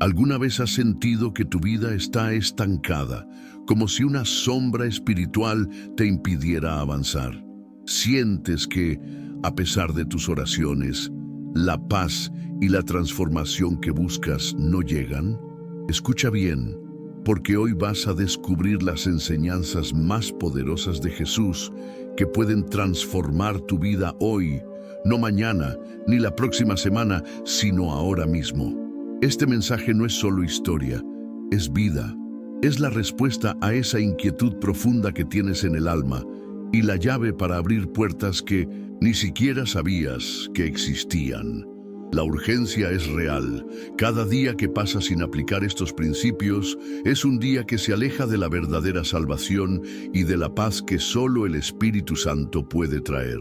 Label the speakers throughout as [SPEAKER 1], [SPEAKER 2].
[SPEAKER 1] ¿Alguna vez has sentido que tu vida está estancada, como si una sombra espiritual te impidiera avanzar? ¿Sientes que, a pesar de tus oraciones, la paz y la transformación que buscas no llegan? Escucha bien, porque hoy vas a descubrir las enseñanzas más poderosas de Jesús que pueden transformar tu vida hoy, no mañana, ni la próxima semana, sino ahora mismo. Este mensaje no es solo historia, es vida. Es la respuesta a esa inquietud profunda que tienes en el alma y la llave para abrir puertas que ni siquiera sabías que existían. La urgencia es real. Cada día que pasa sin aplicar estos principios es un día que se aleja de la verdadera salvación y de la paz que solo el Espíritu Santo puede traer.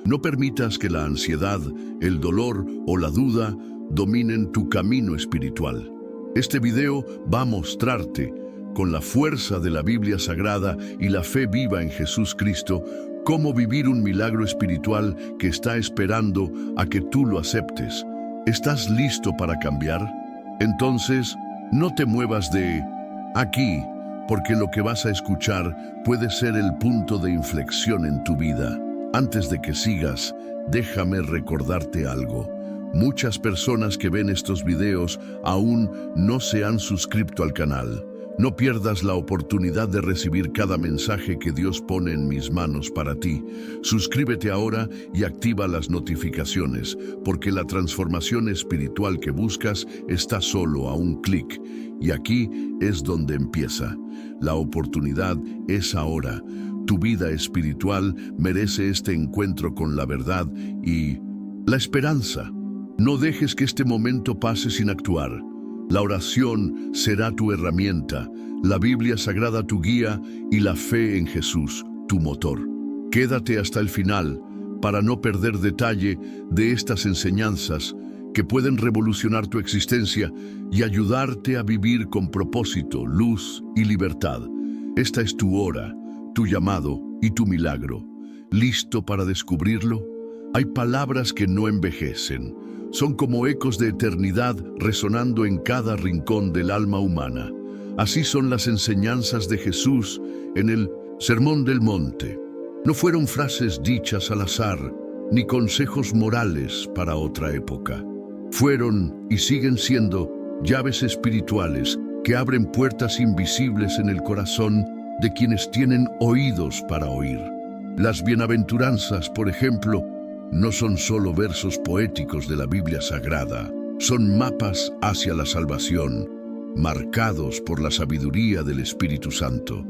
[SPEAKER 1] No permitas que la ansiedad, el dolor o la duda dominen tu camino espiritual. Este video va a mostrarte, con la fuerza de la Biblia Sagrada y la fe viva en Jesús Cristo, cómo vivir un milagro espiritual que está esperando a que tú lo aceptes. ¿Estás listo para cambiar? Entonces, no te muevas de aquí, porque lo que vas a escuchar puede ser el punto de inflexión en tu vida. Antes de que sigas, déjame recordarte algo. Muchas personas que ven estos videos aún no se han suscrito al canal. No pierdas la oportunidad de recibir cada mensaje que Dios pone en mis manos para ti. Suscríbete ahora y activa las notificaciones, porque la transformación espiritual que buscas está solo a un clic. Y aquí es donde empieza. La oportunidad es ahora. Tu vida espiritual merece este encuentro con la verdad y la esperanza. No dejes que este momento pase sin actuar. La oración será tu herramienta, la Biblia Sagrada tu guía y la fe en Jesús tu motor. Quédate hasta el final para no perder detalle de estas enseñanzas que pueden revolucionar tu existencia y ayudarte a vivir con propósito, luz y libertad. Esta es tu hora, tu llamado y tu milagro. ¿Listo para descubrirlo? Hay palabras que no envejecen. Son como ecos de eternidad resonando en cada rincón del alma humana. Así son las enseñanzas de Jesús en el Sermón del Monte. No fueron frases dichas al azar, ni consejos morales para otra época. Fueron y siguen siendo llaves espirituales que abren puertas invisibles en el corazón de quienes tienen oídos para oír. Las bienaventuranzas, por ejemplo, no son solo versos poéticos de la Biblia Sagrada, son mapas hacia la salvación, marcados por la sabiduría del Espíritu Santo.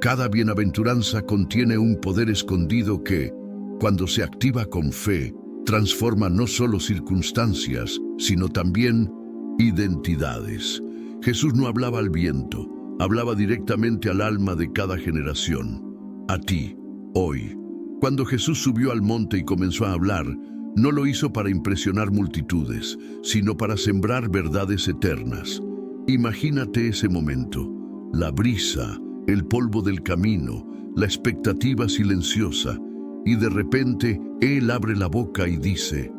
[SPEAKER 1] Cada bienaventuranza contiene un poder escondido que, cuando se activa con fe, transforma no solo circunstancias, sino también identidades. Jesús no hablaba al viento, hablaba directamente al alma de cada generación. A ti, hoy. Cuando Jesús subió al monte y comenzó a hablar, no lo hizo para impresionar multitudes, sino para sembrar verdades eternas. Imagínate ese momento, la brisa, el polvo del camino, la expectativa silenciosa, y de repente Él abre la boca y dice: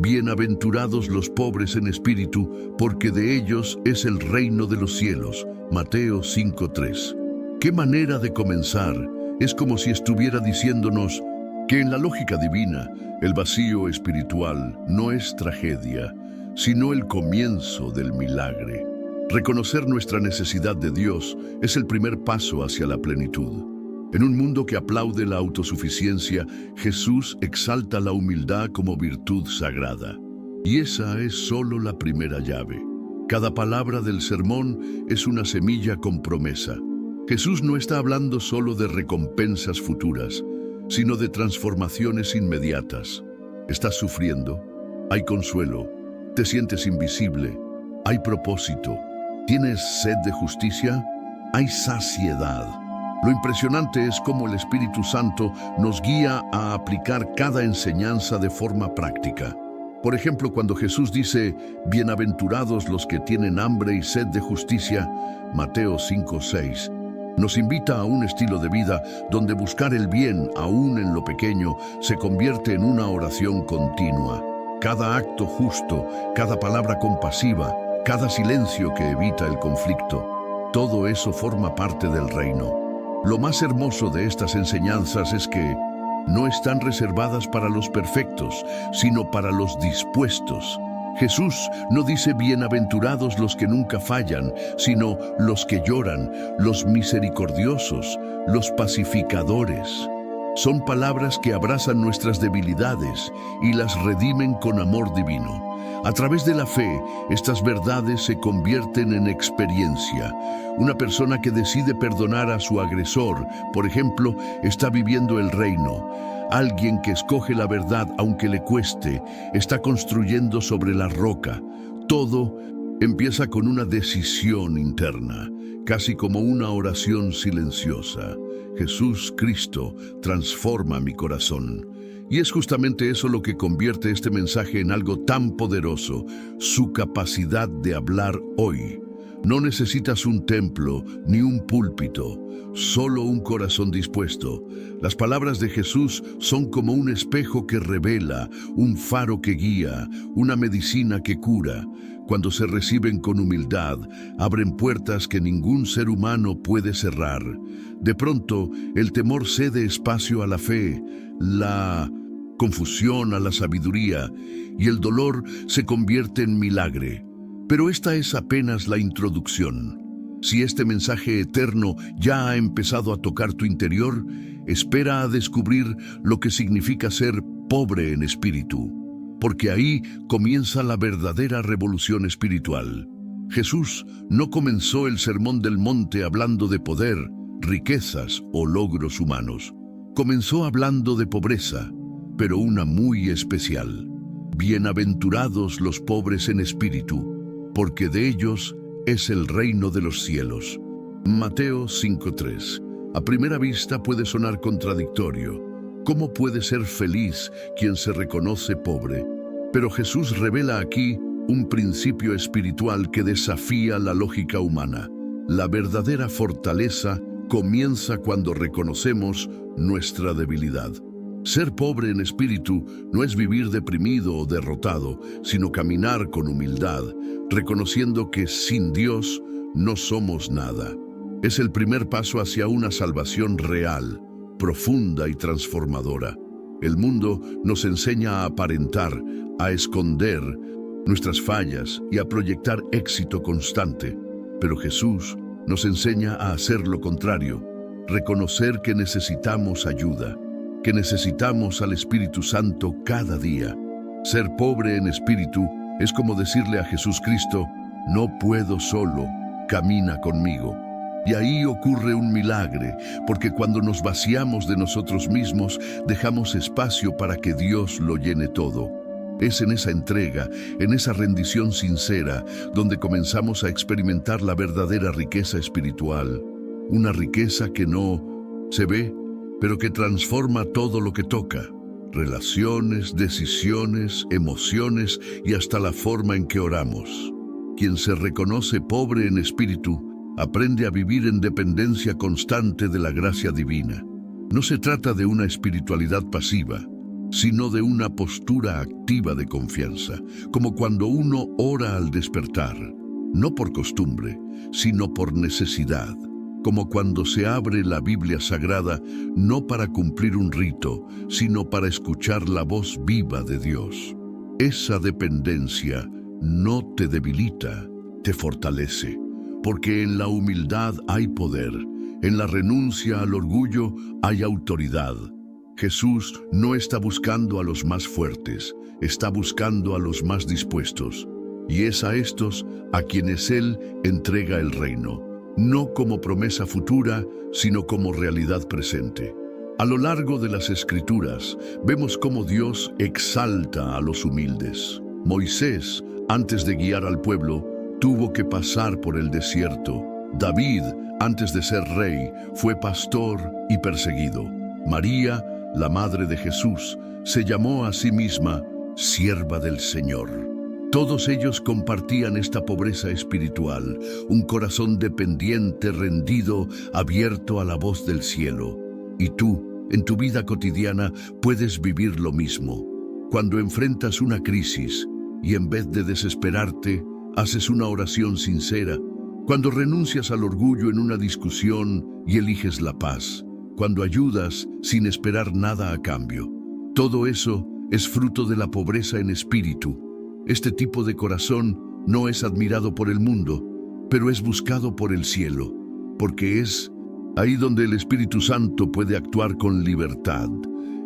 [SPEAKER 1] «Bienaventurados los pobres en espíritu, porque de ellos es el reino de los cielos». Mateo 5:3. ¿Qué manera de comenzar? Es como si estuviera diciéndonos que en la lógica divina, el vacío espiritual no es tragedia, sino el comienzo del milagro. Reconocer nuestra necesidad de Dios es el primer paso hacia la plenitud. En un mundo que aplaude la autosuficiencia, Jesús exalta la humildad como virtud sagrada. Y esa es solo la primera llave. Cada palabra del sermón es una semilla con promesa. Jesús no está hablando solo de recompensas futuras, sino de transformaciones inmediatas. ¿Estás sufriendo? Hay consuelo. ¿Te sientes invisible? Hay propósito. ¿Tienes sed de justicia? Hay saciedad. Lo impresionante es cómo el Espíritu Santo nos guía a aplicar cada enseñanza de forma práctica. Por ejemplo, cuando Jesús dice: «Bienaventurados los que tienen hambre y sed de justicia», Mateo 5:6, nos invita a un estilo de vida donde buscar el bien, aún en lo pequeño, se convierte en una oración continua. Cada acto justo, cada palabra compasiva, cada silencio que evita el conflicto. Todo eso forma parte del reino. Lo más hermoso de estas enseñanzas es que no están reservadas para los perfectos, sino para los dispuestos. Jesús no dice bienaventurados los que nunca fallan, sino los que lloran, los misericordiosos, los pacificadores. Son palabras que abrazan nuestras debilidades y las redimen con amor divino. A través de la fe, estas verdades se convierten en experiencia. Una persona que decide perdonar a su agresor, por ejemplo, está viviendo el reino. Alguien que escoge la verdad aunque le cueste, está construyendo sobre la roca. Todo empieza con una decisión interna, casi como una oración silenciosa. Jesús Cristo transforma mi corazón. Y es justamente eso lo que convierte este mensaje en algo tan poderoso, su capacidad de hablar hoy. No necesitas un templo ni un púlpito, solo un corazón dispuesto. Las palabras de Jesús son como un espejo que revela, un faro que guía, una medicina que cura. Cuando se reciben con humildad, abren puertas que ningún ser humano puede cerrar. De pronto, el temor cede espacio a la fe, la confusión a la sabiduría, y el dolor se convierte en milagre. Pero esta es apenas la introducción. Si este mensaje eterno ya ha empezado a tocar tu interior, espera a descubrir lo que significa ser pobre en espíritu, porque ahí comienza la verdadera revolución espiritual. Jesús no comenzó el Sermón del Monte hablando de poder, riquezas o logros humanos. Comenzó hablando de pobreza, pero una muy especial. Bienaventurados los pobres en espíritu, porque de ellos es el reino de los cielos. Mateo 5:3. A primera vista puede sonar contradictorio. ¿Cómo puede ser feliz quien se reconoce pobre? Pero Jesús revela aquí un principio espiritual que desafía la lógica humana. La verdadera fortaleza comienza cuando reconocemos nuestra debilidad. Ser pobre en espíritu no es vivir deprimido o derrotado, sino caminar con humildad, reconociendo que sin Dios no somos nada. Es el primer paso hacia una salvación real, profunda y transformadora. El mundo nos enseña a aparentar, a esconder nuestras fallas y a proyectar éxito constante, pero Jesús nos enseña a hacer lo contrario, reconocer que necesitamos ayuda, que necesitamos al Espíritu Santo cada día. Ser pobre en espíritu es como decirle a Jesús Cristo, no puedo solo, camina conmigo. Y ahí ocurre un milagre, porque cuando nos vaciamos de nosotros mismos, dejamos espacio para que Dios lo llene todo. Es en esa entrega, en esa rendición sincera, donde comenzamos a experimentar la verdadera riqueza espiritual. Una riqueza que no se ve, pero que transforma todo lo que toca. Relaciones, decisiones, emociones y hasta la forma en que oramos. Quien se reconoce pobre en espíritu, aprende a vivir en dependencia constante de la gracia divina. No se trata de una espiritualidad pasiva, sino de una postura activa de confianza, como cuando uno ora al despertar, no por costumbre, sino por necesidad. Como cuando se abre la Biblia Sagrada, no para cumplir un rito, sino para escuchar la voz viva de Dios. Esa dependencia no te debilita, te fortalece, porque en la humildad hay poder, en la renuncia al orgullo hay autoridad. Jesús no está buscando a los más fuertes, está buscando a los más dispuestos, y es a estos a quienes Él entrega el reino. No como promesa futura, sino como realidad presente. A lo largo de las Escrituras, vemos cómo Dios exalta a los humildes. Moisés, antes de guiar al pueblo, tuvo que pasar por el desierto. David, antes de ser rey, fue pastor y perseguido. María, la madre de Jesús, se llamó a sí misma sierva del Señor. Todos ellos compartían esta pobreza espiritual, un corazón dependiente, rendido, abierto a la voz del cielo. Y tú, en tu vida cotidiana, puedes vivir lo mismo. Cuando enfrentas una crisis y en vez de desesperarte, haces una oración sincera, cuando renuncias al orgullo en una discusión y eliges la paz, cuando ayudas sin esperar nada a cambio. Todo eso es fruto de la pobreza en espíritu. Este tipo de corazón no es admirado por el mundo, pero es buscado por el cielo, porque es ahí donde el Espíritu Santo puede actuar con libertad.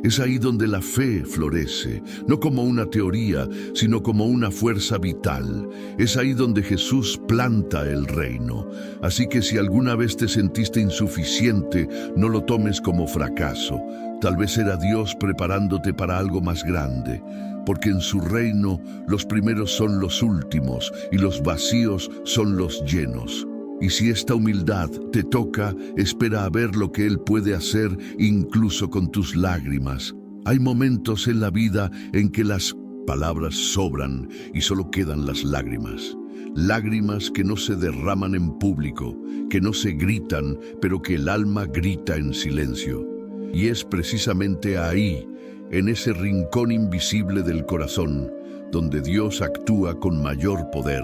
[SPEAKER 1] Es ahí donde la fe florece, no como una teoría, sino como una fuerza vital. Es ahí donde Jesús planta el reino. Así que si alguna vez te sentiste insuficiente, no lo tomes como fracaso. Tal vez era Dios preparándote para algo más grande, porque en su reino los primeros son los últimos y los vacíos son los llenos. Y si esta humildad te toca, espera a ver lo que Él puede hacer incluso con tus lágrimas. Hay momentos en la vida en que las palabras sobran y solo quedan las lágrimas. Lágrimas que no se derraman en público, que no se gritan, pero que el alma grita en silencio. Y es precisamente ahí, en ese rincón invisible del corazón, donde Dios actúa con mayor poder.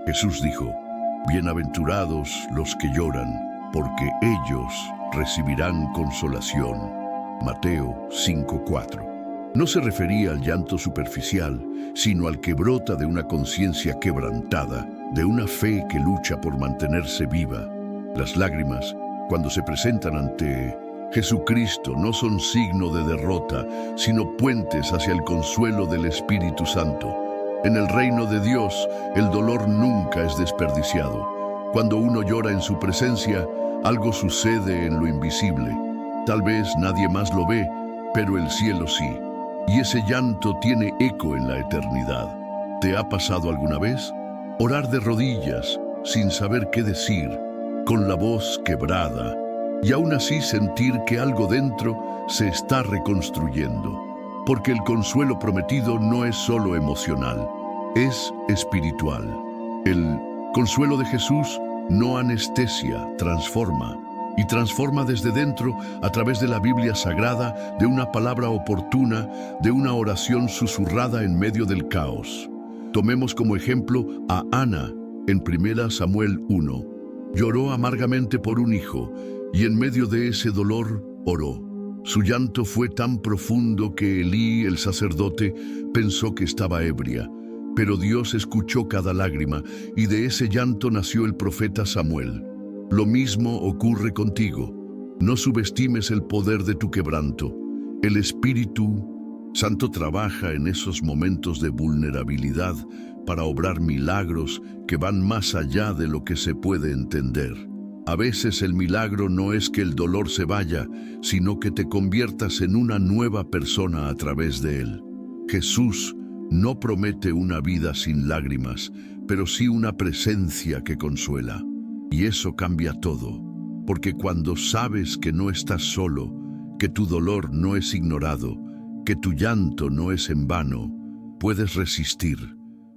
[SPEAKER 1] Jesús dijo: bienaventurados los que lloran, porque ellos recibirán consolación. Mateo 5:4. No se refería al llanto superficial, sino al que brota de una conciencia quebrantada, de una fe que lucha por mantenerse viva. Las lágrimas, cuando se presentan ante Jesucristo, no son signo de derrota, sino puentes hacia el consuelo del Espíritu Santo. En el reino de Dios, el dolor nunca es desperdiciado. Cuando uno llora en su presencia, algo sucede en lo invisible. Tal vez nadie más lo ve, pero el cielo sí. Y ese llanto tiene eco en la eternidad. ¿Te ha pasado alguna vez? Orar de rodillas, sin saber qué decir, con la voz quebrada, y aún así sentir que algo dentro se está reconstruyendo. Porque el consuelo prometido no es solo emocional, es espiritual. El consuelo de Jesús no anestesia, transforma. Y transforma desde dentro a través de la Biblia Sagrada, de una palabra oportuna, de una oración susurrada en medio del caos. Tomemos como ejemplo a Ana en 1 Samuel 1. Lloró amargamente por un hijo y en medio de ese dolor oró. Su llanto fue tan profundo que Elí, el sacerdote, pensó que estaba ebria. Pero Dios escuchó cada lágrima y de ese llanto nació el profeta Samuel. Lo mismo ocurre contigo. No subestimes el poder de tu quebranto. El Espíritu Santo trabaja en esos momentos de vulnerabilidad para obrar milagros que van más allá de lo que se puede entender. A veces el milagro no es que el dolor se vaya, sino que te conviertas en una nueva persona a través de él. Jesús no promete una vida sin lágrimas, pero sí una presencia que consuela. Y eso cambia todo, porque cuando sabes que no estás solo, que tu dolor no es ignorado, que tu llanto no es en vano, puedes resistir,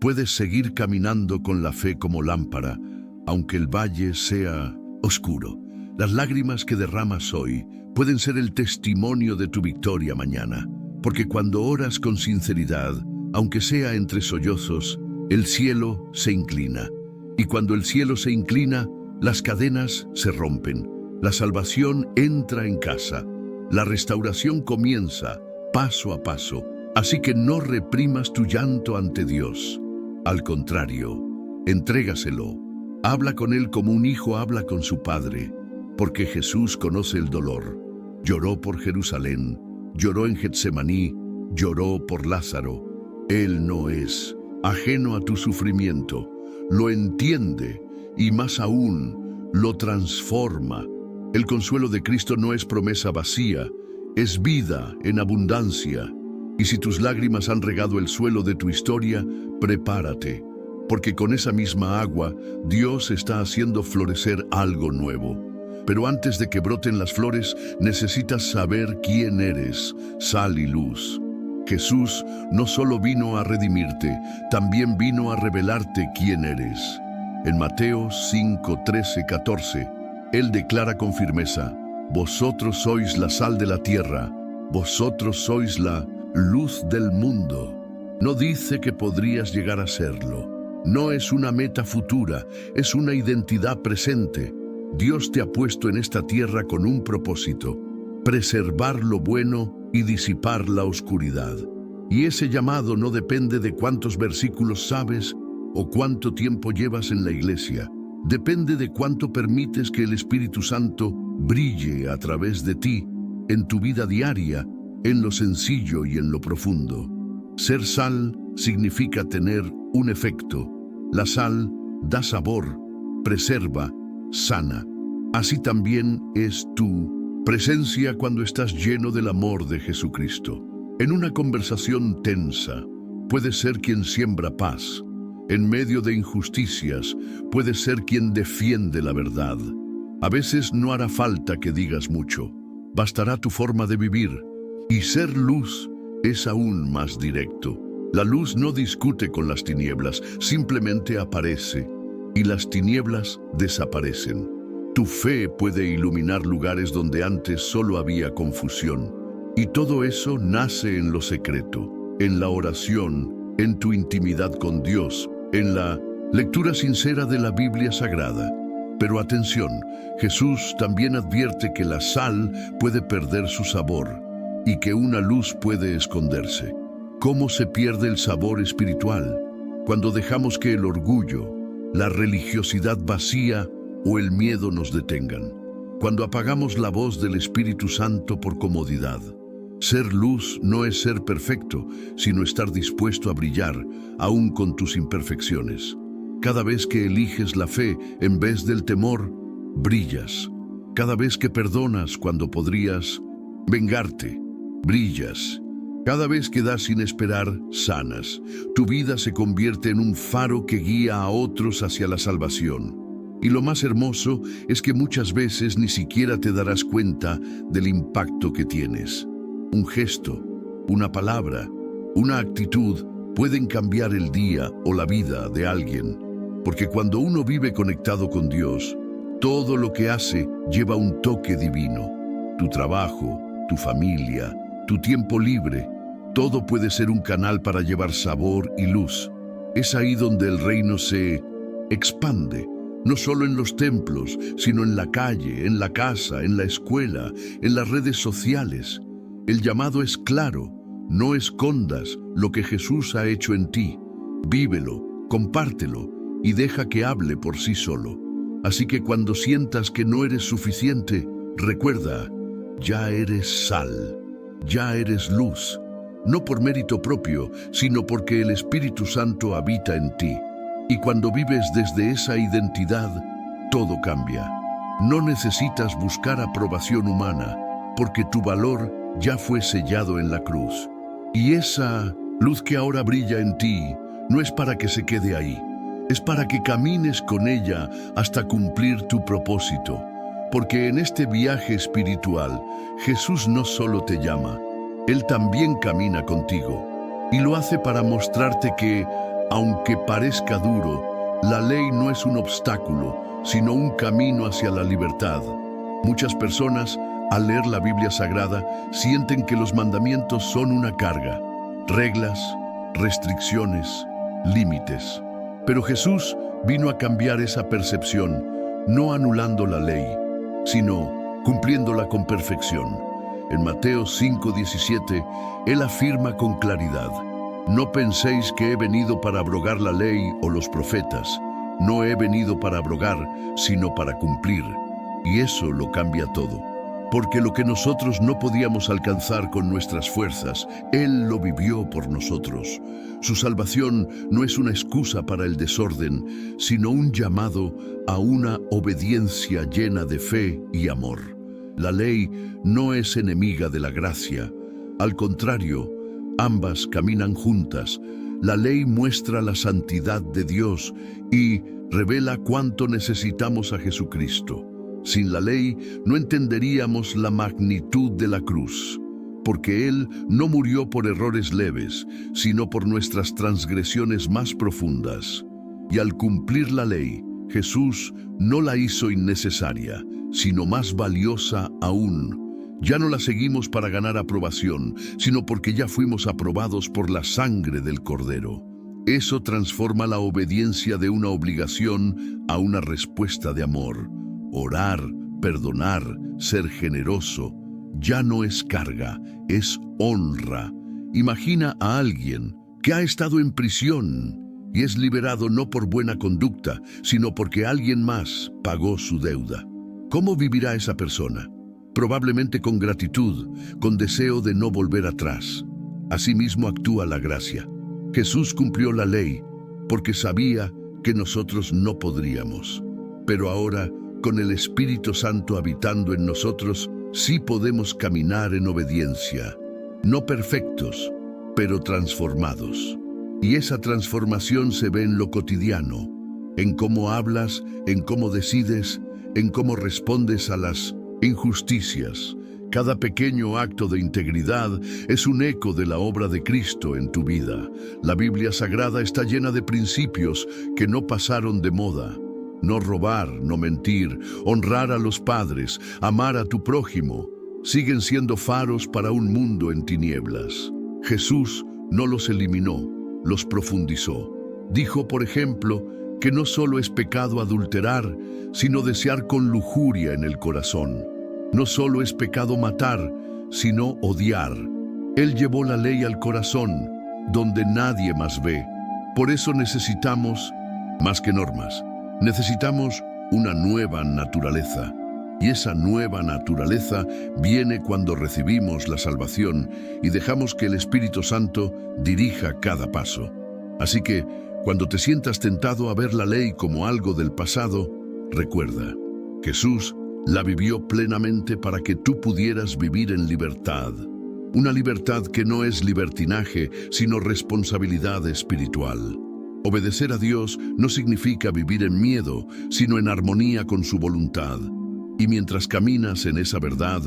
[SPEAKER 1] puedes seguir caminando con la fe como lámpara, aunque el valle sea oscuro. Las lágrimas que derramas hoy pueden ser el testimonio de tu victoria mañana, porque cuando oras con sinceridad, aunque sea entre sollozos, el cielo se inclina. Y cuando el cielo se inclina, las cadenas se rompen, la salvación entra en casa, la restauración comienza paso a paso. Así que no reprimas tu llanto ante Dios. Al contrario, entrégaselo. Habla con Él como un hijo habla con su padre, porque Jesús conoce el dolor. Lloró por Jerusalén, lloró en Getsemaní, lloró por Lázaro. Él no es ajeno a tu sufrimiento, lo entiende y más aún, lo transforma. El consuelo de Cristo no es promesa vacía, es vida en abundancia. Y si tus lágrimas han regado el suelo de tu historia, prepárate, porque con esa misma agua, Dios está haciendo florecer algo nuevo. Pero antes de que broten las flores, necesitas saber quién eres, sal y luz. Jesús no solo vino a redimirte, también vino a revelarte quién eres. En Mateo 5, 13, 14, Él declara con firmeza: vosotros sois la sal de la tierra, vosotros sois la luz del mundo. No dice que podrías llegar a serlo, No es una meta futura, es una identidad presente. Dios te ha puesto en esta tierra con un propósito: preservar lo bueno y disipar la oscuridad. Y ese llamado no depende de cuántos versículos sabes o cuánto tiempo llevas en la iglesia. Depende de cuánto permites que el Espíritu Santo brille a través de ti, en tu vida diaria, en lo sencillo y en lo profundo. Ser sal significa tener un efecto. La sal da sabor, preserva, sana. Así también es tu presencia cuando estás lleno del amor de Jesucristo. En una conversación tensa, puedes ser quien siembra paz. En medio de injusticias, puedes ser quien defiende la verdad. A veces no hará falta que digas mucho. Bastará tu forma de vivir. Y ser luz es aún más directo. La luz no discute con las tinieblas, simplemente aparece. Y las tinieblas desaparecen. Tu fe puede iluminar lugares donde antes solo había confusión. Y todo eso nace en lo secreto, en la oración, en tu intimidad con Dios, en la lectura sincera de la Biblia Sagrada. Pero atención, Jesús también advierte que la sal puede perder su sabor y que una luz puede esconderse. ¿Cómo se pierde el sabor espiritual? Cuando dejamos que el orgullo, la religiosidad vacía o el miedo nos detengan. Cuando apagamos la voz del Espíritu Santo por comodidad. Ser luz no es ser perfecto, sino estar dispuesto a brillar, aún con tus imperfecciones. Cada vez que eliges la fe en vez del temor, brillas. Cada vez que perdonas cuando podrías vengarte, brillas. Cada vez que das sin esperar, sanas. Tu vida se convierte en un faro que guía a otros hacia la salvación. Y lo más hermoso es que muchas veces ni siquiera te darás cuenta del impacto que tienes. Un gesto, una palabra, una actitud pueden cambiar el día o la vida de alguien. Porque cuando uno vive conectado con Dios, todo lo que hace lleva un toque divino. Tu trabajo, tu familia, tu tiempo libre, todo puede ser un canal para llevar sabor y luz. Es ahí donde el reino se expande, no solo en los templos, sino en la calle, en la casa, en la escuela, en las redes sociales. El llamado es claro: no escondas lo que Jesús ha hecho en ti. Vívelo, compártelo y deja que hable por sí solo. Así que cuando sientas que no eres suficiente, recuerda, ya eres sal, ya eres luz, no por mérito propio, sino porque el Espíritu Santo habita en ti. Y cuando vives desde esa identidad, todo cambia. No necesitas buscar aprobación humana, porque tu valor ya fue sellado en la cruz. Y esa luz que ahora brilla en ti no es para que se quede ahí, es para que camines con ella hasta cumplir tu propósito. Porque en este viaje espiritual, Jesús no solo te llama, Él también camina contigo. Y lo hace para mostrarte que, aunque parezca duro, la ley no es un obstáculo, sino un camino hacia la libertad. Muchas personas, al leer la Biblia Sagrada, sienten que los mandamientos son una carga, reglas, restricciones, límites. Pero Jesús vino a cambiar esa percepción, no anulando la ley, sino cumpliéndola con perfección. En Mateo 5:17, Él afirma con claridad: no penséis que he venido para abrogar la ley o los profetas. No he venido para abrogar, sino para cumplir. Y eso lo cambia todo. Porque lo que nosotros no podíamos alcanzar con nuestras fuerzas, Él lo vivió por nosotros. Su salvación no es una excusa para el desorden, sino un llamado a una obediencia llena de fe y amor. La ley no es enemiga de la gracia. Al contrario, ambas caminan juntas. La ley muestra la santidad de Dios y revela cuánto necesitamos a Jesucristo. Sin la ley no entenderíamos la magnitud de la cruz, porque Él no murió por errores leves, sino por nuestras transgresiones más profundas. Y al cumplir la ley, Jesús no la hizo innecesaria, sino más valiosa aún. Ya no la seguimos para ganar aprobación, sino porque ya fuimos aprobados por la sangre del Cordero. Eso transforma la obediencia de una obligación a una respuesta de amor. Orar, perdonar, ser generoso, ya no es carga, es honra. Imagina a alguien que ha estado en prisión y es liberado no por buena conducta, sino porque alguien más pagó su deuda. ¿Cómo vivirá esa persona? Probablemente con gratitud, con deseo de no volver atrás. Asimismo actúa la gracia. Jesús cumplió la ley porque sabía que nosotros no podríamos. Pero ahora, con el Espíritu Santo habitando en nosotros, sí podemos caminar en obediencia. No perfectos, pero transformados. Y esa transformación se ve en lo cotidiano, en cómo hablas, en cómo decides, en cómo respondes a las injusticias. Cada pequeño acto de integridad es un eco de la obra de Cristo en tu vida. La Biblia Sagrada está llena de principios que no pasaron de moda. No robar, no mentir, honrar a los padres, amar a tu prójimo, siguen siendo faros para un mundo en tinieblas. Jesús no los eliminó, los profundizó. Dijo, por ejemplo, que no solo es pecado adulterar, sino desear con lujuria en el corazón. No solo es pecado matar, sino odiar. Él llevó la ley al corazón, donde nadie más ve. Por eso necesitamos, más que normas, necesitamos una nueva naturaleza. Y esa nueva naturaleza viene cuando recibimos la salvación y dejamos que el Espíritu Santo dirija cada paso. Así que, cuando te sientas tentado a ver la ley como algo del pasado, recuerda, Jesús la vivió plenamente para que tú pudieras vivir en libertad. Una libertad que no es libertinaje, sino responsabilidad espiritual. Obedecer a Dios no significa vivir en miedo, sino en armonía con su voluntad. Y mientras caminas en esa verdad,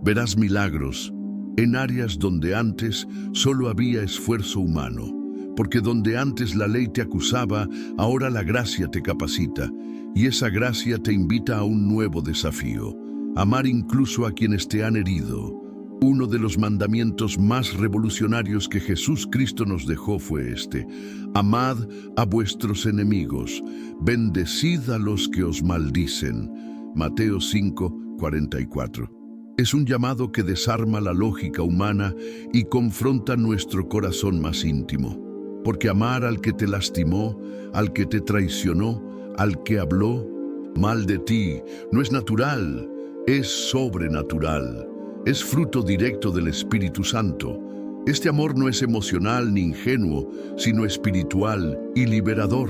[SPEAKER 1] verás milagros en áreas donde antes solo había esfuerzo humano. Porque donde antes la ley te acusaba, ahora la gracia te capacita. Y esa gracia te invita a un nuevo desafío. Amar incluso a quienes te han herido. Uno de los mandamientos más revolucionarios que Jesús Cristo nos dejó fue este: amad a vuestros enemigos, bendecid a los que os maldicen. Mateo 5:44. Es un llamado que desarma la lógica humana y confronta nuestro corazón más íntimo. Porque amar al que te lastimó, al que te traicionó, al que habló mal de ti, no es natural, es sobrenatural. Es fruto directo del Espíritu Santo. Este amor no es emocional ni ingenuo, sino espiritual y liberador.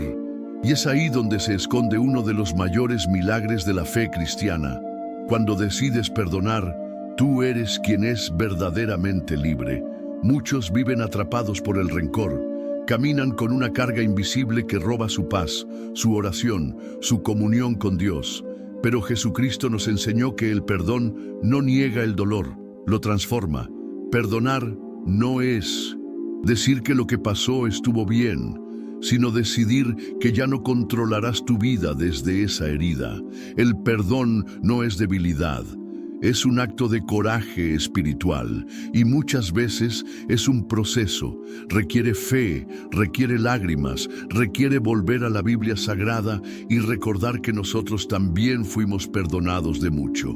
[SPEAKER 1] Y es ahí donde se esconde uno de los mayores milagros de la fe cristiana. Cuando decides perdonar, tú eres quien es verdaderamente libre. Muchos viven atrapados por el rencor. Caminan con una carga invisible que roba su paz, su oración, su comunión con Dios. Pero Jesucristo nos enseñó que el perdón no niega el dolor, lo transforma. Perdonar no es decir que lo que pasó estuvo bien, sino decidir que ya no controlarás tu vida desde esa herida. El perdón no es debilidad, es un acto de coraje espiritual y muchas veces es un proceso. Requiere fe, requiere lágrimas, requiere volver a la Biblia Sagrada y recordar que nosotros también fuimos perdonados de mucho.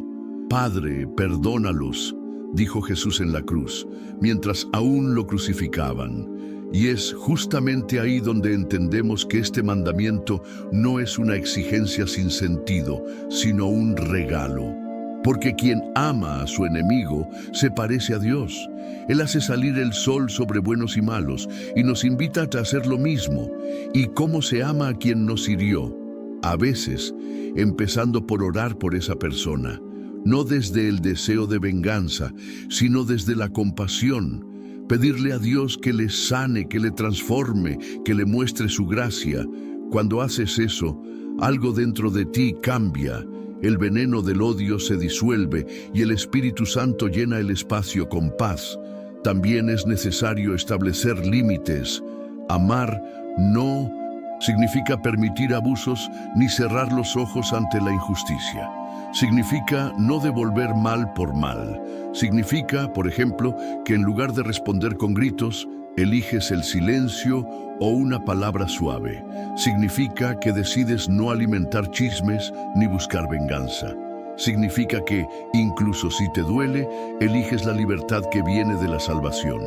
[SPEAKER 1] Padre, perdónalos, dijo Jesús en la cruz, mientras aún lo crucificaban. Y es justamente ahí donde entendemos que este mandamiento no es una exigencia sin sentido, sino un regalo. Porque quien ama a su enemigo se parece a Dios. Él hace salir el sol sobre buenos y malos y nos invita a hacer lo mismo. ¿Y cómo se ama a quien nos hirió? A veces, empezando por orar por esa persona, no desde el deseo de venganza, sino desde la compasión. Pedirle a Dios que le sane, que le transforme, que le muestre su gracia. Cuando haces eso, algo dentro de ti cambia. El veneno del odio se disuelve y el Espíritu Santo llena el espacio con paz. También es necesario establecer límites. Amar no significa permitir abusos ni cerrar los ojos ante la injusticia. Significa no devolver mal por mal. Significa, por ejemplo, que en lugar de responder con gritos, Eliges el silencio o una palabra suave. Significa que decides no alimentar chismes ni buscar venganza. Significa que, incluso si te duele, eliges la libertad que viene de la salvación.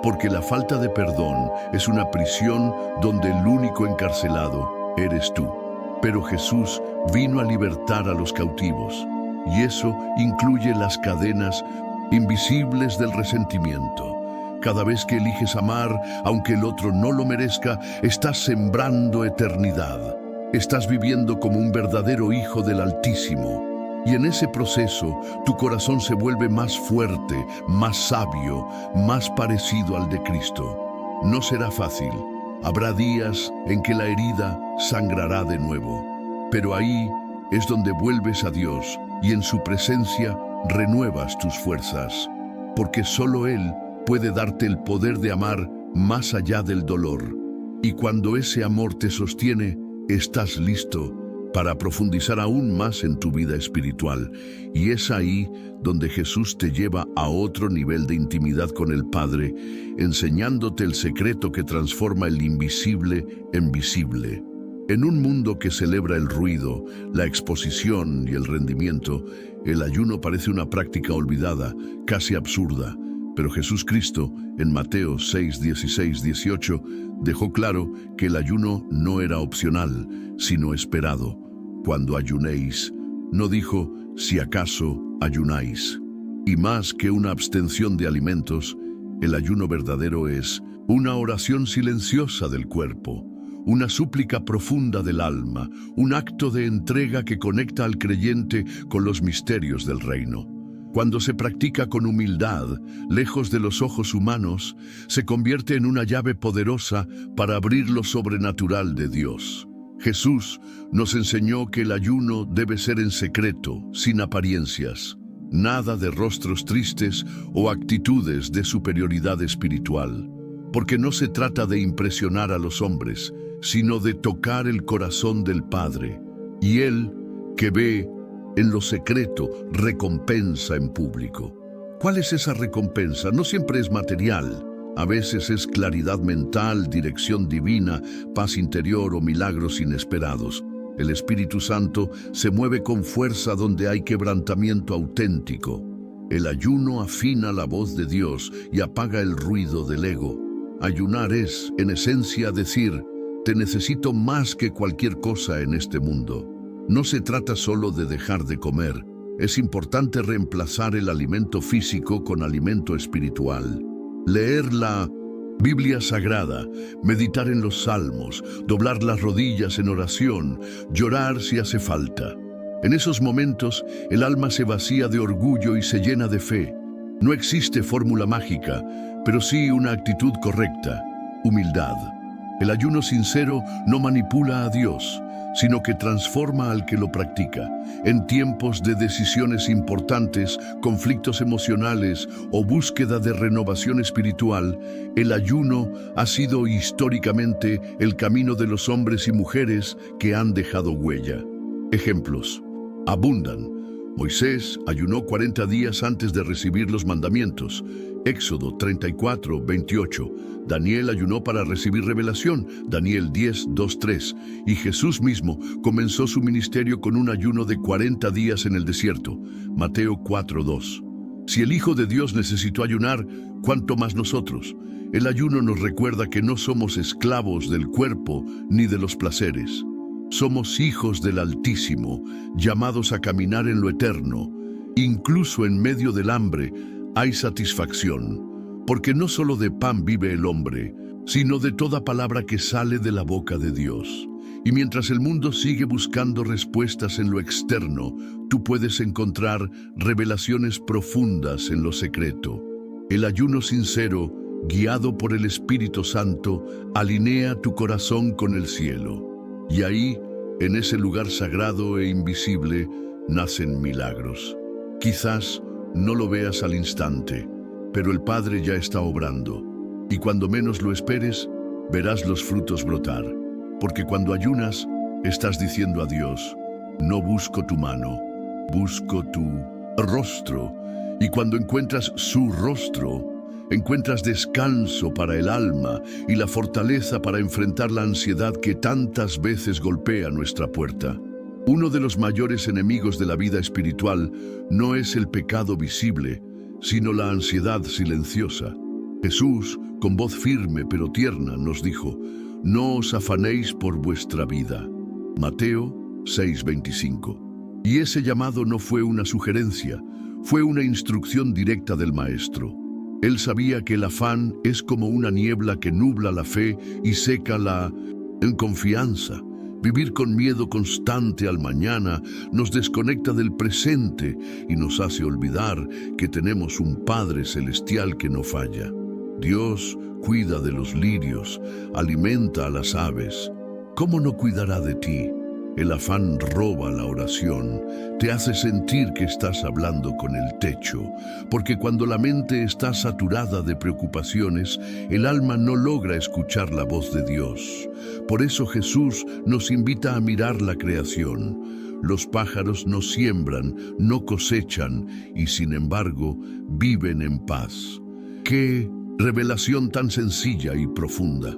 [SPEAKER 1] Porque la falta de perdón es una prisión donde el único encarcelado eres tú. Pero Jesús vino a libertar a los cautivos, y eso incluye las cadenas invisibles del resentimiento. Cada vez que eliges amar, aunque el otro no lo merezca, estás sembrando eternidad. Estás viviendo como un verdadero hijo del Altísimo. Y en ese proceso, tu corazón se vuelve más fuerte, más sabio, más parecido al de Cristo. No será fácil. Habrá días en que la herida sangrará de nuevo. Pero ahí es donde vuelves a Dios y en su presencia renuevas tus fuerzas. Porque solo Él puede darte el poder de amar más allá del dolor. Y cuando ese amor te sostiene, estás listo para profundizar aún más en tu vida espiritual. Y es ahí donde Jesús te lleva a otro nivel de intimidad con el Padre, enseñándote el secreto que transforma el invisible en visible. En un mundo que celebra el ruido, la exposición y el rendimiento, el ayuno parece una práctica olvidada, casi absurda. Pero Jesús Cristo, en Mateo 6, 16, 18, dejó claro que el ayuno no era opcional, sino esperado. Cuando ayunéis, no dijo, si acaso ayunáis. Y más que una abstención de alimentos, el ayuno verdadero es una oración silenciosa del cuerpo, una súplica profunda del alma, un acto de entrega que conecta al creyente con los misterios del reino. Cuando se practica con humildad, lejos de los ojos humanos, se convierte en una llave poderosa para abrir lo sobrenatural de Dios. Jesús nos enseñó que el ayuno debe ser en secreto, sin apariencias. Nada de rostros tristes o actitudes de superioridad espiritual. Porque no se trata de impresionar a los hombres, sino de tocar el corazón del Padre. Y Él, que ve en lo secreto, recompensa en público. ¿Cuál es esa recompensa? No siempre es material. A veces es claridad mental, dirección divina, paz interior o milagros inesperados. El Espíritu Santo se mueve con fuerza donde hay quebrantamiento auténtico. El ayuno afina la voz de Dios y apaga el ruido del ego. Ayunar es, en esencia, decir, te necesito más que cualquier cosa en este mundo. No se trata solo de dejar de comer. Es importante reemplazar el alimento físico con alimento espiritual. Leer la Biblia Sagrada, meditar en los salmos, doblar las rodillas en oración, llorar si hace falta. En esos momentos, el alma se vacía de orgullo y se llena de fe. No existe fórmula mágica, pero sí una actitud correcta, humildad. El ayuno sincero no manipula a Dios, sino que transforma al que lo practica. En tiempos de decisiones importantes, conflictos emocionales o búsqueda de renovación espiritual, el ayuno ha sido históricamente el camino de los hombres y mujeres que han dejado huella. Ejemplos abundan. Moisés ayunó 40 días antes de recibir los mandamientos. Éxodo 34, 28. Daniel ayunó para recibir revelación. Daniel 10, 2, 3. Y Jesús mismo comenzó su ministerio con un ayuno de 40 días en el desierto. Mateo 4, 2. Si el Hijo de Dios necesitó ayunar, ¿cuánto más nosotros? El ayuno nos recuerda que no somos esclavos del cuerpo ni de los placeres. Somos hijos del Altísimo, llamados a caminar en lo eterno. Incluso en medio del hambre hay satisfacción, porque no solo de pan vive el hombre, sino de toda palabra que sale de la boca de Dios. Y mientras el mundo sigue buscando respuestas en lo externo, tú puedes encontrar revelaciones profundas en lo secreto. El ayuno sincero, guiado por el Espíritu Santo, alinea tu corazón con el cielo. Y ahí, en ese lugar sagrado e invisible, nacen milagros. Quizás no lo veas al instante, pero el Padre ya está obrando. Y cuando menos lo esperes, verás los frutos brotar. Porque cuando ayunas, estás diciendo a Dios, no busco tu mano, busco tu rostro. Y cuando encuentras su rostro, Encuentras descanso para el alma y la fortaleza para enfrentar la ansiedad que tantas veces golpea nuestra puerta. Uno de los mayores enemigos de la vida espiritual no es el pecado visible, sino la ansiedad silenciosa. Jesús, con voz firme pero tierna, nos dijo: «No os afanéis por vuestra vida». Mateo 6:25. Y ese llamado no fue una sugerencia, fue una instrucción directa del Maestro. Él sabía que el afán es como una niebla que nubla la fe y seca la confianza. Vivir con miedo constante al mañana nos desconecta del presente y nos hace olvidar que tenemos un Padre Celestial que no falla. Dios cuida de los lirios, alimenta a las aves. ¿Cómo no cuidará de ti? El afán roba la oración, te hace sentir que estás hablando con el techo, porque cuando la mente está saturada de preocupaciones, el alma no logra escuchar la voz de Dios. Por eso Jesús nos invita a mirar la creación. Los pájaros no siembran, no cosechan y sin embargo viven en paz. ¡Qué revelación tan sencilla y profunda!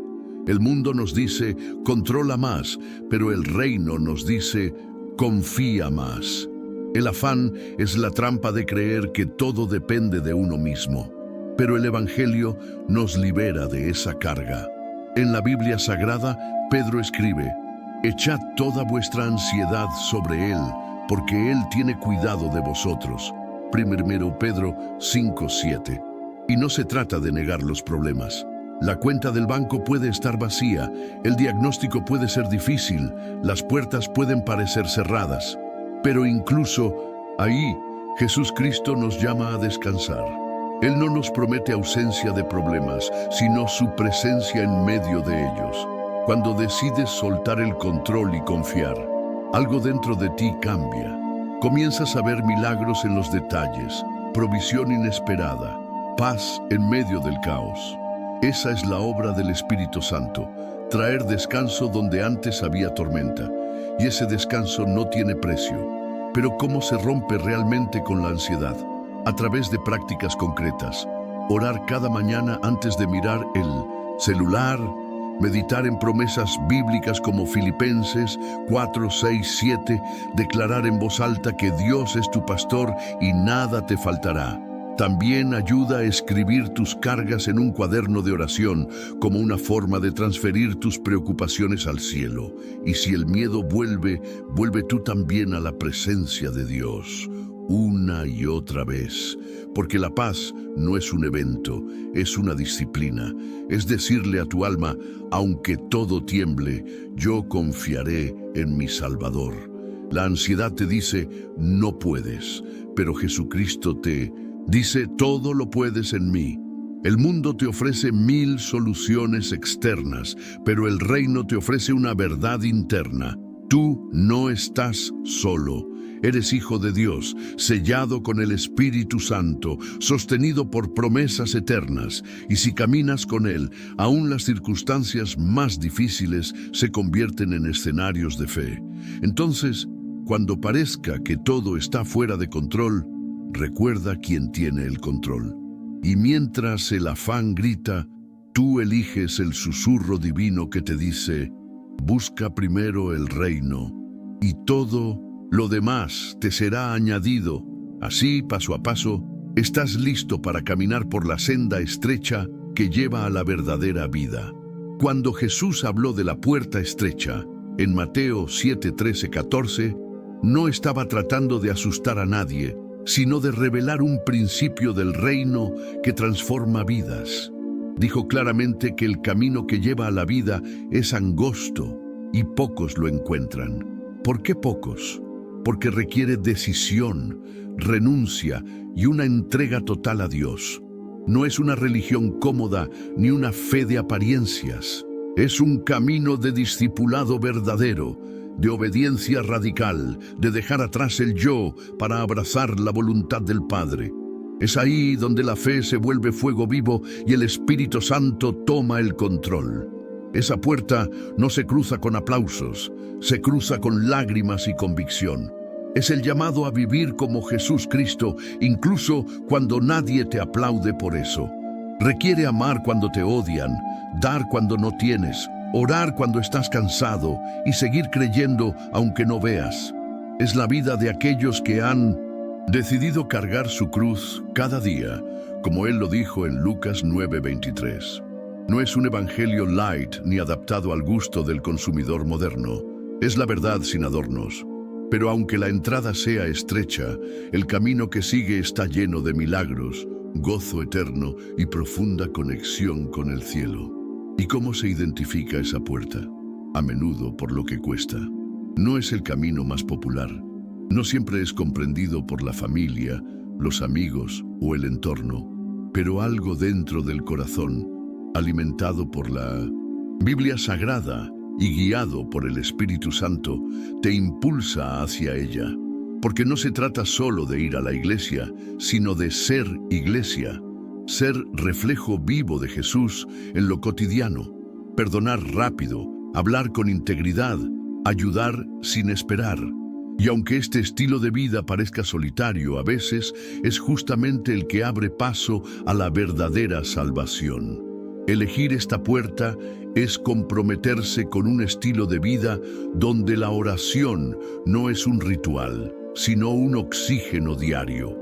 [SPEAKER 1] El mundo nos dice, controla más, pero el reino nos dice, confía más. El afán es la trampa de creer que todo depende de uno mismo, pero el Evangelio nos libera de esa carga. En la Biblia Sagrada, Pedro escribe: «Echad toda vuestra ansiedad sobre Él, porque Él tiene cuidado de vosotros». 1 Pedro 5:7. Y no se trata de negar los problemas. La cuenta del banco puede estar vacía, el diagnóstico puede ser difícil, las puertas pueden parecer cerradas. Pero incluso ahí, Jesucristo nos llama a descansar. Él no nos promete ausencia de problemas, sino su presencia en medio de ellos. Cuando decides soltar el control y confiar, algo dentro de ti cambia. Comienzas a ver milagros en los detalles, provisión inesperada, paz en medio del caos. Esa es la obra del Espíritu Santo, traer descanso donde antes había tormenta. Y ese descanso no tiene precio. Pero ¿cómo se rompe realmente con la ansiedad? A través de prácticas concretas. Orar cada mañana antes de mirar el celular, meditar en promesas bíblicas como Filipenses 4, 6, 7, declarar en voz alta que Dios es tu pastor y nada te faltará. También ayuda a escribir tus cargas en un cuaderno de oración como una forma de transferir tus preocupaciones al cielo. Y si el miedo vuelve, vuelve tú también a la presencia de Dios, una y otra vez. Porque la paz no es un evento, es una disciplina. Es decirle a tu alma, aunque todo tiemble, yo confiaré en mi Salvador. La ansiedad te dice, no puedes, pero Jesucristo te dice, todo lo puedes en mí. El mundo te ofrece 1000 soluciones externas, pero el reino te ofrece una verdad interna. Tú no estás solo. Eres hijo de Dios, sellado con el Espíritu Santo, sostenido por promesas eternas. Y si caminas con Él, aún las circunstancias más difíciles se convierten en escenarios de fe. Entonces, cuando parezca que todo está fuera de control, recuerda quién tiene el control. Y mientras el afán grita, tú eliges el susurro divino que te dice, busca primero el reino, y todo lo demás te será añadido. Así, paso a paso, estás listo para caminar por la senda estrecha que lleva a la verdadera vida. Cuando Jesús habló de la puerta estrecha, en Mateo 7, 13, 14, no estaba tratando de asustar a nadie, sino de revelar un principio del reino que transforma vidas. Dijo claramente que el camino que lleva a la vida es angosto y pocos lo encuentran. ¿Por qué pocos? Porque requiere decisión, renuncia y una entrega total a Dios. No es una religión cómoda ni una fe de apariencias. Es un camino de discipulado verdadero, de obediencia radical, de dejar atrás el yo para abrazar la voluntad del Padre. Es ahí donde la fe se vuelve fuego vivo y el Espíritu Santo toma el control. Esa puerta no se cruza con aplausos, se cruza con lágrimas y convicción. Es el llamado a vivir como Jesucristo, incluso cuando nadie te aplaude por eso. Requiere amar cuando te odian, dar cuando no tienes, orar cuando estás cansado y seguir creyendo aunque no veas. Es la vida de aquellos que han decidido cargar su cruz cada día, como Él lo dijo en Lucas 9:23. No es un evangelio light ni adaptado al gusto del consumidor moderno. Es la verdad sin adornos. Pero aunque la entrada sea estrecha, el camino que sigue está lleno de milagros, gozo eterno y profunda conexión con el cielo. ¿Y cómo se identifica esa puerta? A menudo por lo que cuesta. No es el camino más popular. No siempre es comprendido por la familia, los amigos o el entorno, pero algo dentro del corazón, alimentado por la Biblia Sagrada y guiado por el Espíritu Santo, te impulsa hacia ella. Porque no se trata solo de ir a la iglesia, sino de ser iglesia, ser reflejo vivo de Jesús en lo cotidiano, perdonar rápido, hablar con integridad, ayudar sin esperar. Y aunque este estilo de vida parezca solitario a veces, es justamente el que abre paso a la verdadera salvación. Elegir esta puerta es comprometerse con un estilo de vida donde la oración no es un ritual, sino un oxígeno diario,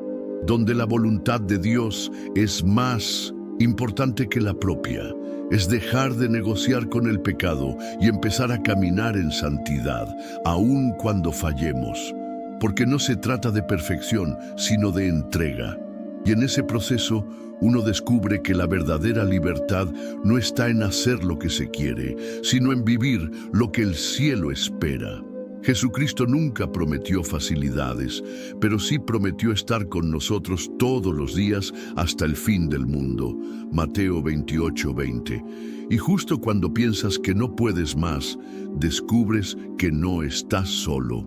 [SPEAKER 1] donde la voluntad de Dios es más importante que la propia. Es dejar de negociar con el pecado y empezar a caminar en santidad, aun cuando fallemos, porque no se trata de perfección, sino de entrega. Y en ese proceso, uno descubre que la verdadera libertad no está en hacer lo que se quiere, sino en vivir lo que el cielo espera. Jesucristo nunca prometió facilidades, pero sí prometió estar con nosotros todos los días hasta el fin del mundo. Mateo 28:20. Y justo cuando piensas que no puedes más, descubres que no estás solo.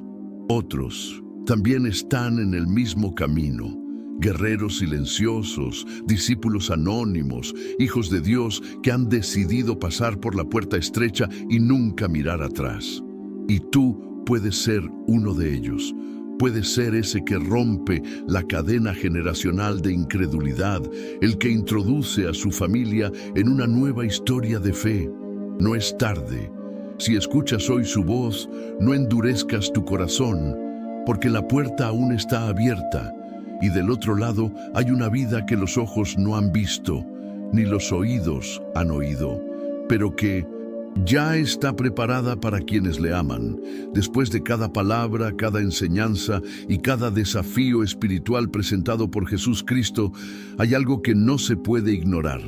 [SPEAKER 1] Otros también están en el mismo camino. Guerreros silenciosos, discípulos anónimos, hijos de Dios que han decidido pasar por la puerta estrecha y nunca mirar atrás. Y tú puedes ser uno de ellos. Puedes ser ese que rompe la cadena generacional de incredulidad, el que introduce a su familia en una nueva historia de fe. No es tarde. Si escuchas hoy su voz, no endurezcas tu corazón, porque la puerta aún está abierta. Y del otro lado hay una vida que los ojos no han visto, ni los oídos han oído, pero que ya está preparada para quienes le aman. Después de cada palabra, cada enseñanza y cada desafío espiritual presentado por Jesús Cristo, hay algo que no se puede ignorar.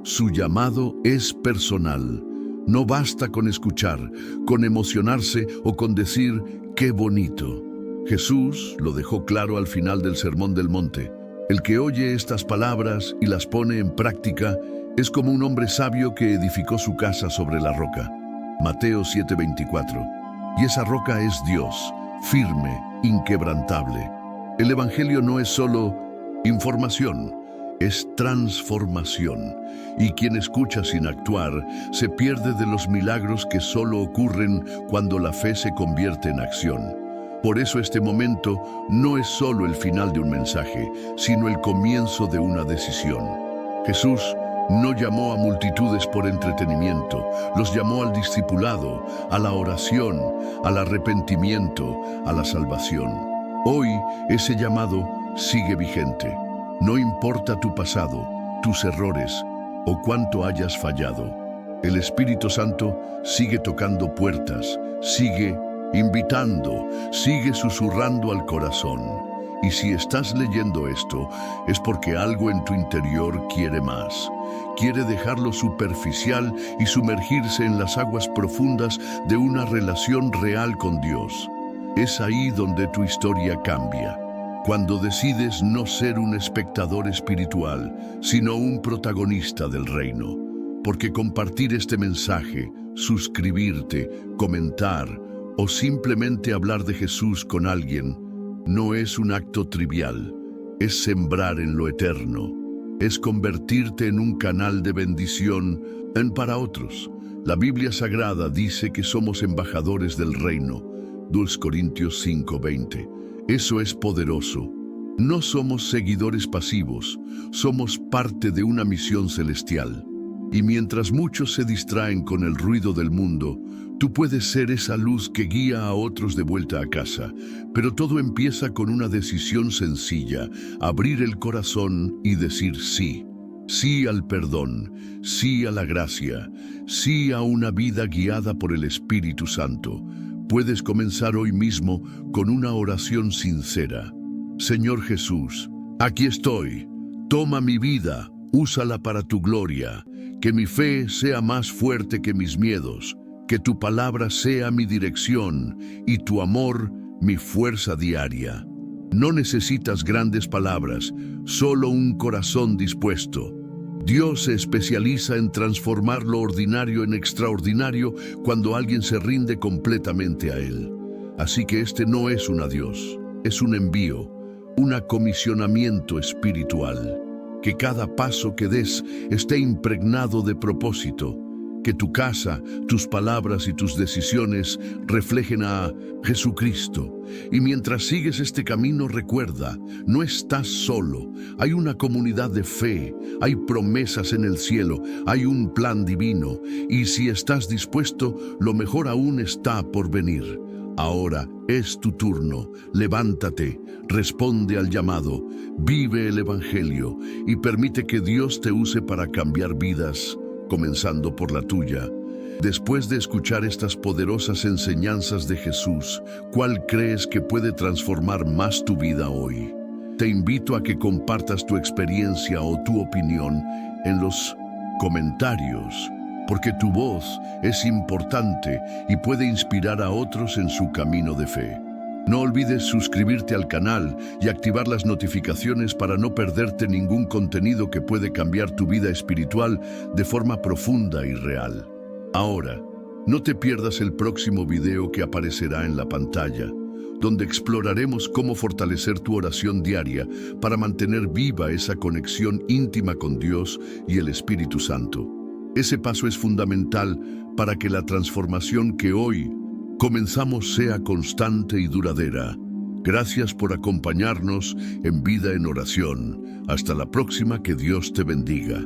[SPEAKER 1] Su llamado es personal. No basta con escuchar, con emocionarse o con decir ¡qué bonito! Jesús lo dejó claro al final del Sermón del Monte. El que oye estas palabras y las pone en práctica es como un hombre sabio que edificó su casa sobre la roca. Mateo 7:24. Y esa roca es Dios, firme, inquebrantable. El Evangelio no es solo información, es transformación. Y quien escucha sin actuar se pierde de los milagros que solo ocurren cuando la fe se convierte en acción. Por eso este momento no es solo el final de un mensaje, sino el comienzo de una decisión. Jesús no llamó a multitudes por entretenimiento, los llamó al discipulado, a la oración, al arrepentimiento, a la salvación. Hoy ese llamado sigue vigente. No importa tu pasado, tus errores o cuánto hayas fallado. El Espíritu Santo sigue tocando puertas, sigue invitando, sigue susurrando al corazón. Y si estás leyendo esto, es porque algo en tu interior quiere más. Quiere dejar lo superficial y sumergirse en las aguas profundas de una relación real con Dios. Es ahí donde tu historia cambia. Cuando decides no ser un espectador espiritual, sino un protagonista del reino. Porque compartir este mensaje, suscribirte, comentar o simplemente hablar de Jesús con alguien no es un acto trivial, es sembrar en lo eterno, es convertirte en un canal de bendición para otros. La Biblia Sagrada dice que somos embajadores del reino, 2 Corintios 5:20. Eso es poderoso. No somos seguidores pasivos, somos parte de una misión celestial. Y mientras muchos se distraen con el ruido del mundo, tú puedes ser esa luz que guía a otros de vuelta a casa. Pero todo empieza con una decisión sencilla: abrir el corazón y decir sí. Sí al perdón, sí a la gracia, sí a una vida guiada por el Espíritu Santo. Puedes comenzar hoy mismo con una oración sincera. Señor Jesús, aquí estoy. Toma mi vida, úsala para tu gloria. Que mi fe sea más fuerte que mis miedos. Que tu palabra sea mi dirección y tu amor mi fuerza diaria. No necesitas grandes palabras, solo un corazón dispuesto. Dios se especializa en transformar lo ordinario en extraordinario cuando alguien se rinde completamente a Él. Así que este no es un adiós, es un envío, un comisionamiento espiritual. Que cada paso que des esté impregnado de propósito. Que tu casa, tus palabras y tus decisiones reflejen a Jesucristo. Y mientras sigues este camino, recuerda, no estás solo. Hay una comunidad de fe, hay promesas en el cielo, hay un plan divino. Y si estás dispuesto, lo mejor aún está por venir. Ahora es tu turno. Levántate, responde al llamado, vive el Evangelio y permite que Dios te use para cambiar vidas, comenzando por la tuya. Después de escuchar estas poderosas enseñanzas de Jesús, ¿cuál crees que puede transformar más tu vida hoy? Te invito a que compartas tu experiencia o tu opinión en los comentarios, porque tu voz es importante y puede inspirar a otros en su camino de fe. No olvides suscribirte al canal y activar las notificaciones para no perderte ningún contenido que puede cambiar tu vida espiritual de forma profunda y real. Ahora, no te pierdas el próximo video que aparecerá en la pantalla, donde exploraremos cómo fortalecer tu oración diaria para mantener viva esa conexión íntima con Dios y el Espíritu Santo. Ese paso es fundamental para que la transformación que hoy comenzamos sea constante y duradera. Gracias por acompañarnos en Vida en Oración. Hasta la próxima, que Dios te bendiga.